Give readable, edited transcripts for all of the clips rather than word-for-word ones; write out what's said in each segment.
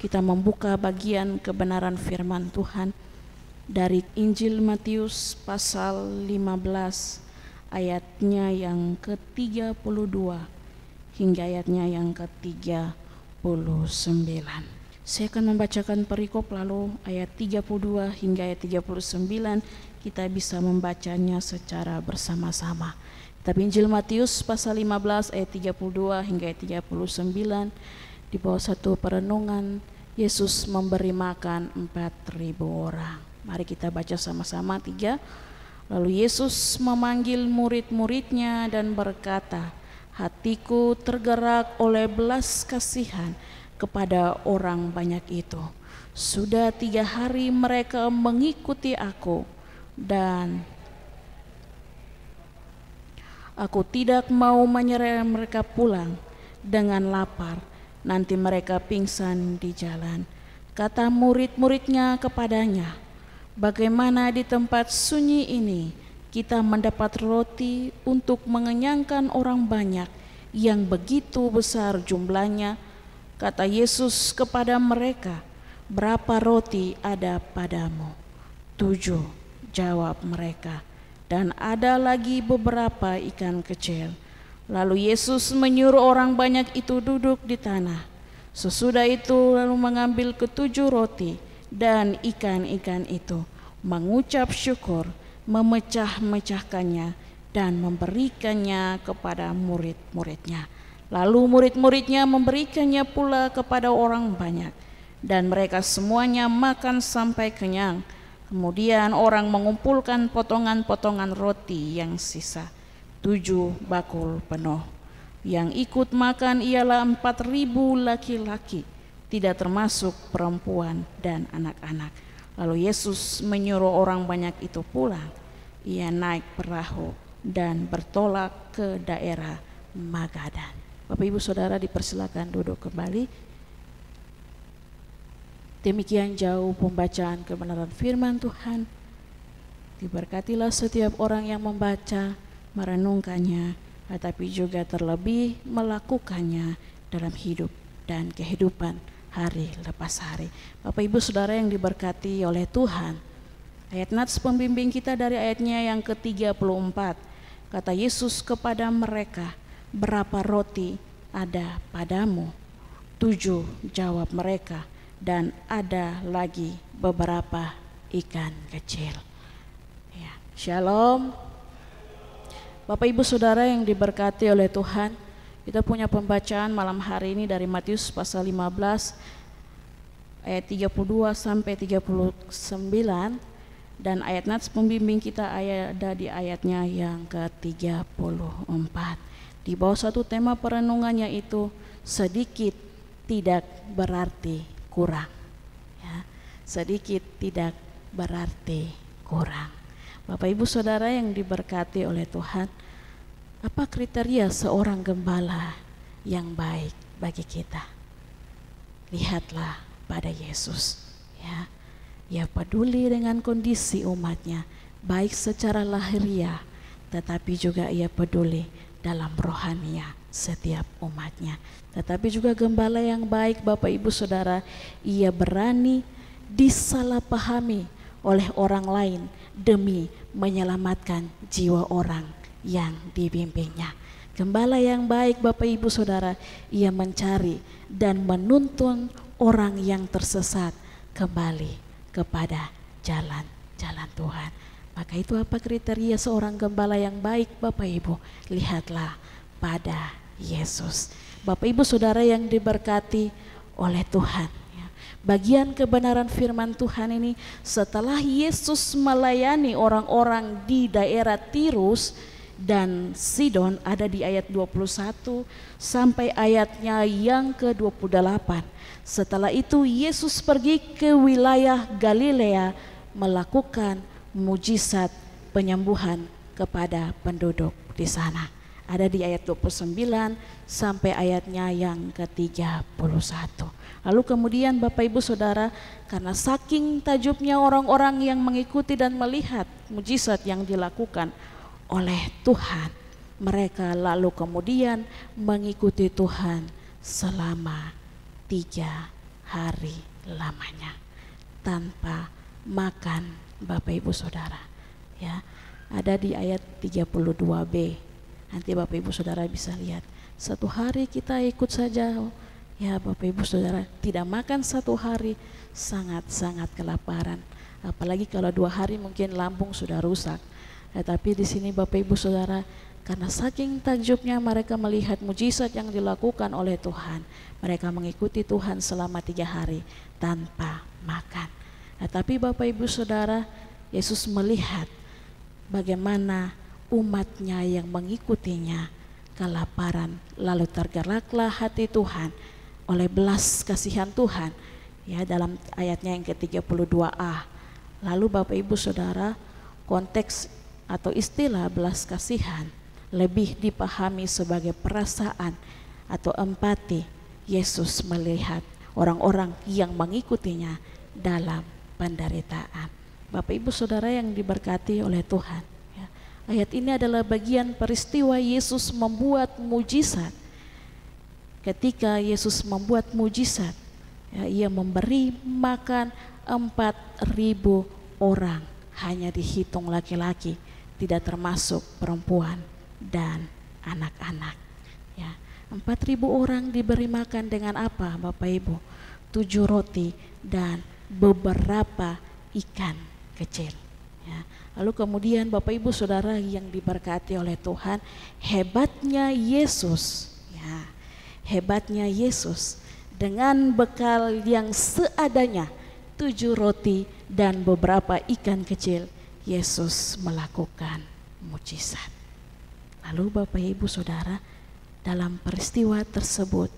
kita membuka bagian kebenaran firman Tuhan dari Injil Matius pasal 15 ayatnya yang ke-32 hingga ayatnya yang ke-39. Saya akan membacakan perikop, lalu ayat 32 hingga ayat 39 kita bisa membacanya secara bersama-sama. Tapi Injil Matius pasal 15 ayat 32 hingga ayat 39, di bawah satu perenungan Yesus memberi makan 4.000 orang. Mari kita baca sama-sama 3. Lalu Yesus memanggil murid-muridnya dan berkata, "Hatiku tergerak oleh belas kasihan kepada orang banyak itu. Sudah 3 hari mereka mengikuti aku, dan aku tidak mau menyeret mereka pulang dengan lapar. Nanti mereka pingsan di jalan." Kata murid-muridnya kepadanya, "Bagaimana di tempat sunyi ini kita mendapat roti untuk mengenyangkan orang banyak yang begitu besar jumlahnya?" Kata Yesus kepada mereka, "Berapa roti ada padamu?" 7, jawab mereka. "Dan ada lagi beberapa ikan kecil." Lalu Yesus menyuruh orang banyak itu duduk di tanah. Sesudah itu lalu mengambil ke-7 roti dan ikan-ikan itu, mengucap syukur, memecah-mecahkannya dan memberikannya kepada murid-muridnya. Lalu murid-muridnya memberikannya pula kepada orang banyak, dan mereka semuanya makan sampai kenyang. Kemudian orang mengumpulkan potongan-potongan roti yang sisa, 7 bakul penuh. Yang ikut makan ialah 4.000 laki-laki, tidak termasuk perempuan dan anak-anak. Lalu Yesus menyuruh orang banyak itu pulang. Ia naik perahu dan bertolak ke daerah Magadan. Bapak Ibu Saudara dipersilakan duduk kembali. Demikian jauh pembacaan kebenaran firman Tuhan. Diberkatilah setiap orang yang membaca, merenungkannya, tetapi juga terlebih melakukannya dalam hidup dan kehidupan hari lepas hari. Bapak Ibu Saudara yang diberkati oleh Tuhan, ayat nats pembimbing kita dari ayatnya yang ke-34. Kata Yesus kepada mereka, "Berapa roti ada padamu?" 7, jawab mereka. "Dan ada lagi beberapa ikan kecil." Ya, Shalom. Bapak Ibu Saudara yang diberkati oleh Tuhan, kita punya pembacaan malam hari ini dari Matius pasal 15 ayat 32 sampai 39, dan ayat nats pembimbing kita ada di ayatnya yang ke-34. Di bawah satu tema perenungannya itu, sedikit tidak berarti kurang. Ya, sedikit tidak berarti kurang. Bapak Ibu Saudara yang diberkati oleh Tuhan, apa kriteria seorang gembala yang baik bagi kita? Lihatlah pada Yesus. Ya, ia peduli dengan kondisi umatnya, baik secara lahiriah, tetapi juga ia peduli dalam rohania setiap umatnya. Tetapi juga gembala yang baik, Bapak Ibu Saudara, ia berani disalahpahami oleh orang lain demi menyelamatkan jiwa orang yang dibimbingnya. Gembala yang baik, Bapak Ibu Saudara, ia mencari dan menuntun orang yang tersesat kembali kepada jalan-jalan Tuhan. Maka itu apa kriteria seorang gembala yang baik, Bapak Ibu? Lihatlah pada Yesus. Bapak Ibu Saudara yang diberkati oleh Tuhan, ya, bagian kebenaran firman Tuhan ini setelah Yesus melayani orang-orang di daerah Tirus dan Sidon, ada di ayat 21 sampai ayatnya yang ke-28. Setelah itu Yesus pergi ke wilayah Galilea melakukan mujizat penyembuhan kepada penduduk di sana. Ada di ayat 29 sampai ayatnya yang ke-31. Lalu kemudian Bapak Ibu Saudara, karena saking tajubnya orang-orang yang mengikuti dan melihat mujizat yang dilakukan oleh Tuhan, mereka lalu kemudian mengikuti Tuhan selama 3 hari lamanya tanpa makan, Bapak Ibu Saudara. Ya, ada di ayat 32b. Nanti Bapak Ibu Saudara bisa lihat. Satu hari kita ikut saja, ya Bapak Ibu Saudara, tidak makan satu hari sangat-sangat kelaparan. Apalagi kalau 2 hari mungkin lambung sudah rusak. Tapi di sini Bapak Ibu Saudara, karena saking takjubnya mereka melihat mujizat yang dilakukan oleh Tuhan, mereka mengikuti Tuhan selama 3 hari tanpa makan. Tapi Bapak Ibu Saudara, Yesus melihat bagaimana umatnya yang mengikutinya kelaparan, lalu tergeraklah hati Tuhan oleh belas kasihan Tuhan, ya, dalam ayatnya yang ke-32a. Lalu Bapak Ibu Saudara, konteks atau istilah belas kasihan lebih dipahami sebagai perasaan atau empati. Yesus melihat orang-orang yang mengikutinya dalam penderitaan. Bapak Ibu Saudara yang diberkati oleh Tuhan, ya, ayat ini adalah bagian peristiwa Yesus membuat mujizat. Ketika Yesus membuat mujizat, ya, ia memberi makan 4.000 orang, hanya dihitung laki-laki, tidak termasuk perempuan dan anak-anak. Ya, 4.000 orang diberi makan dengan apa, Bapak Ibu? 7 roti dan beberapa ikan kecil. Ya. Lalu kemudian Bapak Ibu Saudara yang diberkati oleh Tuhan, hebatnya Yesus, ya, hebatnya Yesus dengan bekal yang seadanya, 7 roti dan beberapa ikan kecil, Yesus melakukan mujizat. Lalu Bapak Ibu Saudara, dalam peristiwa tersebut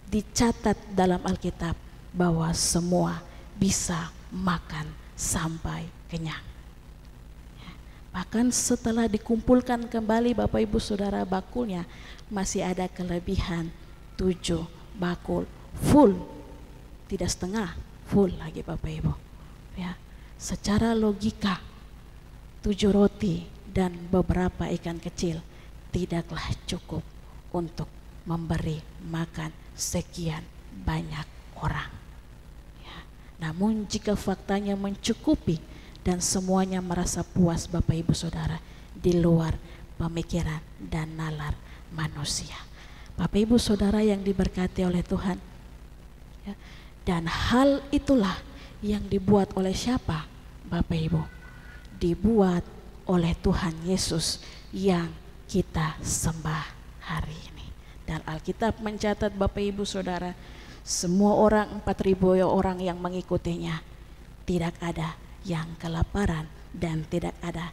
dicatat dalam Alkitab bahwa semua bisa makan sampai kenyang. Bahkan setelah dikumpulkan kembali Bapak Ibu Saudara bakulnya, masih ada kelebihan 7 bakul full, tidak setengah, full lagi Bapak Ibu. Ya, secara logika 7 roti dan beberapa ikan kecil tidaklah cukup untuk memberi makan sekian banyak orang. Ya, namun jika faktanya mencukupi dan semuanya merasa puas Bapak Ibu Saudara, di luar pemikiran dan nalar manusia. Bapak Ibu Saudara yang diberkati oleh Tuhan, ya, dan hal itulah yang dibuat oleh siapa, Bapak Ibu? Dibuat oleh Tuhan Yesus yang kita sembah hari ini. Dan Alkitab mencatat Bapak Ibu Saudara, semua orang 4.000 orang yang mengikutinya, tidak ada yang kelaparan dan tidak ada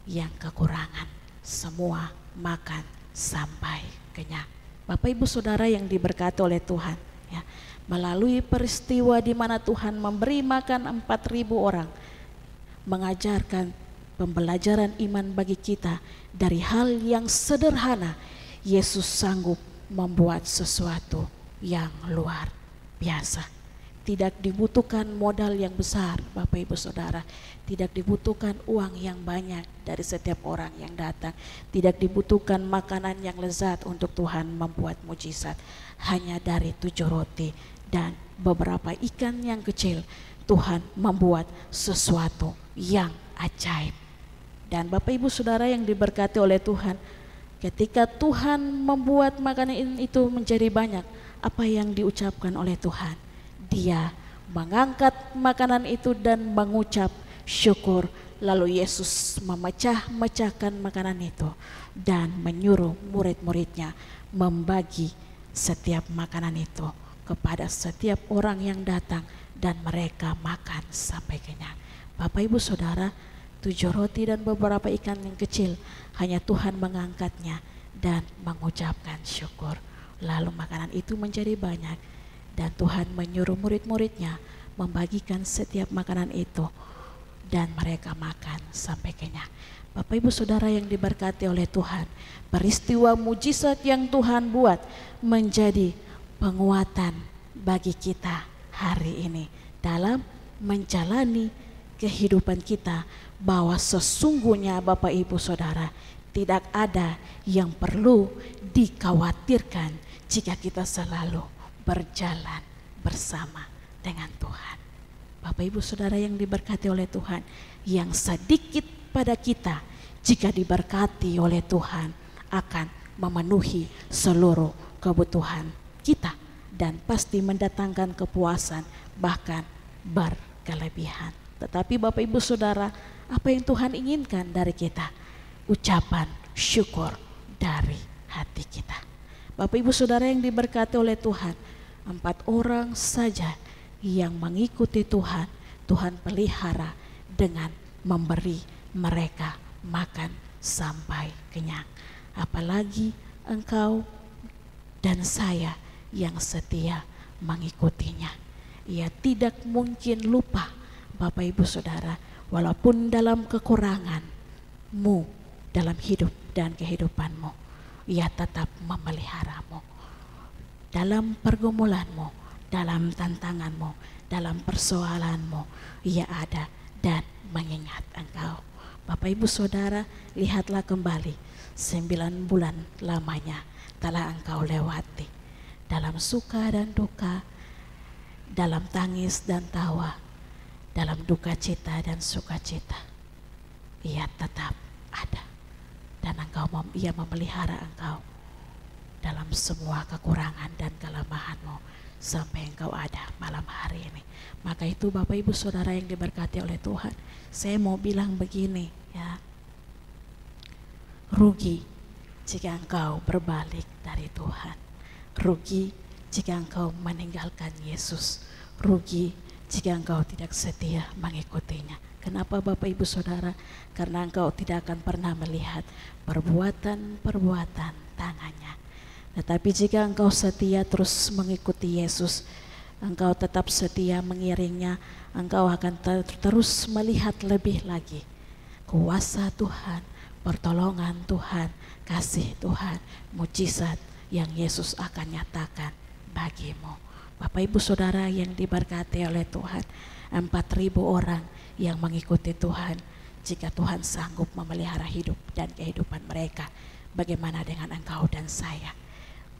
yang kekurangan. Semua makan sampai kenyang. Bapak Ibu Saudara yang diberkati oleh Tuhan, ya, melalui peristiwa di mana Tuhan memberi makan 4.000 orang, mengajarkan pembelajaran iman bagi kita. Dari hal yang sederhana, Yesus sanggup membuat sesuatu yang luar biasa. Tidak dibutuhkan modal yang besar Bapak Ibu Saudara, tidak dibutuhkan uang yang banyak dari setiap orang yang datang, tidak dibutuhkan makanan yang lezat untuk Tuhan membuat mujizat. Hanya dari 7 roti dan beberapa ikan yang kecil, Tuhan membuat sesuatu yang ajaib. Dan Bapak Ibu Saudara yang diberkati oleh Tuhan, ketika Tuhan membuat makanan itu menjadi banyak, apa yang diucapkan oleh Tuhan? Dia mengangkat makanan itu dan mengucap syukur. Lalu Yesus memecah-mecahkan makanan itu dan menyuruh murid-muridnya membagi setiap makanan itu kepada setiap orang yang datang, dan mereka makan sampai kenyang. Bapak Ibu Saudara, 7 roti dan beberapa ikan yang kecil, hanya Tuhan mengangkatnya dan mengucapkan syukur. Lalu makanan itu menjadi banyak, dan Tuhan menyuruh murid-muridnya membagikan setiap makanan itu, dan mereka makan sampai kenyang. Bapak Ibu Saudara yang diberkati oleh Tuhan, peristiwa mujizat yang Tuhan buat menjadi penguatan bagi kita hari ini dalam menjalani kehidupan kita, bahwa sesungguhnya Bapak Ibu Saudara, tidak ada yang perlu dikhawatirkan jika kita selalu berjalan bersama dengan Tuhan. Bapak Ibu Saudara yang diberkati oleh Tuhan, yang sedikit pada kita jika diberkati oleh Tuhan akan memenuhi seluruh kebutuhan kita dan pasti mendatangkan kepuasan bahkan berkelebihan. Tetapi Bapak Ibu Saudara, apa yang Tuhan inginkan dari kita? Ucapan syukur dari hati kita. Bapak Ibu Saudara yang diberkati oleh Tuhan, 4 orang saja yang mengikuti Tuhan, Tuhan pelihara dengan memberi mereka makan sampai kenyang. Apalagi engkau dan saya yang setia mengikutinya. Ia tidak mungkin lupa, Bapak Ibu Saudara, walaupun dalam kekuranganmu dalam hidup dan kehidupanmu, ia tetap memeliharamu. Dalam pergumulanmu, dalam tantanganmu, dalam persoalanmu, ia ada dan mengingat engkau. Bapak Ibu Saudara, lihatlah kembali 9 bulan lamanya telah engkau lewati. Dalam suka dan duka, dalam tangis dan tawa, dalam duka cita dan sukacita, ia tetap ada. Dan ia memelihara engkau dalam semua kekurangan dan kelemahanmu sampai engkau ada malam hari ini. Maka itu Bapak Ibu Saudara yang diberkati oleh Tuhan, saya mau bilang begini ya, rugi jika engkau berbalik dari Tuhan, rugi jika engkau meninggalkan Yesus, rugi jika engkau tidak setia mengikutinya. Kenapa Bapak Ibu Saudara? Karena engkau tidak akan pernah melihat perbuatan-perbuatan tangannya. Tetapi jika engkau setia terus mengikuti Yesus, engkau tetap setia mengiringnya, engkau akan terus melihat lebih lagi kuasa Tuhan, pertolongan Tuhan, kasih Tuhan, mujizat yang Yesus akan nyatakan bagimu. Bapak Ibu Saudara yang diberkati oleh Tuhan, 4.000 orang yang mengikuti Tuhan. Jika Tuhan sanggup memelihara hidup dan kehidupan mereka, bagaimana dengan engkau dan saya?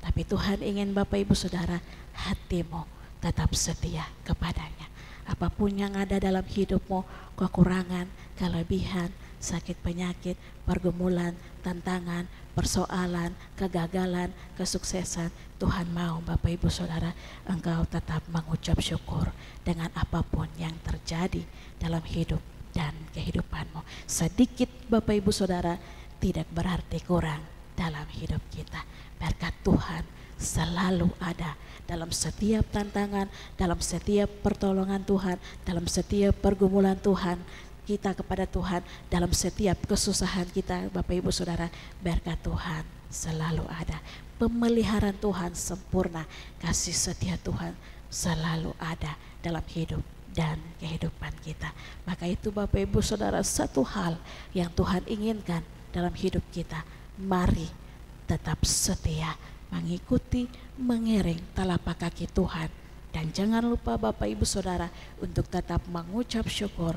Tapi Tuhan ingin Bapak Ibu Saudara, hatimu tetap setia kepadanya. Apapun yang ada dalam hidupmu, kekurangan, kelebihan, sakit penyakit, pergumulan, tantangan, persoalan, kegagalan, kesuksesan, Tuhan mau Bapak Ibu Saudara engkau tetap mengucap syukur dengan apapun yang terjadi dalam hidup dan kehidupanmu. Sedikit Bapak Ibu Saudara tidak berarti kurang dalam hidup kita. Berkat Tuhan selalu ada dalam setiap tantangan, dalam setiap pertolongan Tuhan, dalam setiap pergumulan Tuhan kita kepada Tuhan, dalam setiap kesusahan kita. Bapak Ibu Saudara, berkat Tuhan selalu ada, pemeliharaan Tuhan sempurna, kasih setia Tuhan selalu ada dalam hidup dan kehidupan kita. Maka itu Bapak Ibu Saudara, satu hal yang Tuhan inginkan dalam hidup kita, mari tetap setia mengikuti, mengiring telapak kaki Tuhan. Dan jangan lupa Bapak Ibu Saudara untuk tetap mengucap syukur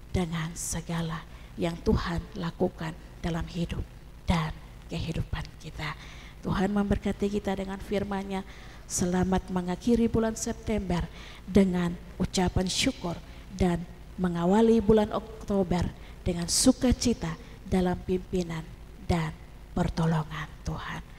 dengan segala yang Tuhan lakukan dalam hidup dan kehidupan kita. Tuhan memberkati kita dengan firman-Nya. Selamat mengakhiri bulan September dengan ucapan syukur dan mengawali bulan Oktober dengan sukacita dalam pimpinan dan pertolongan Tuhan.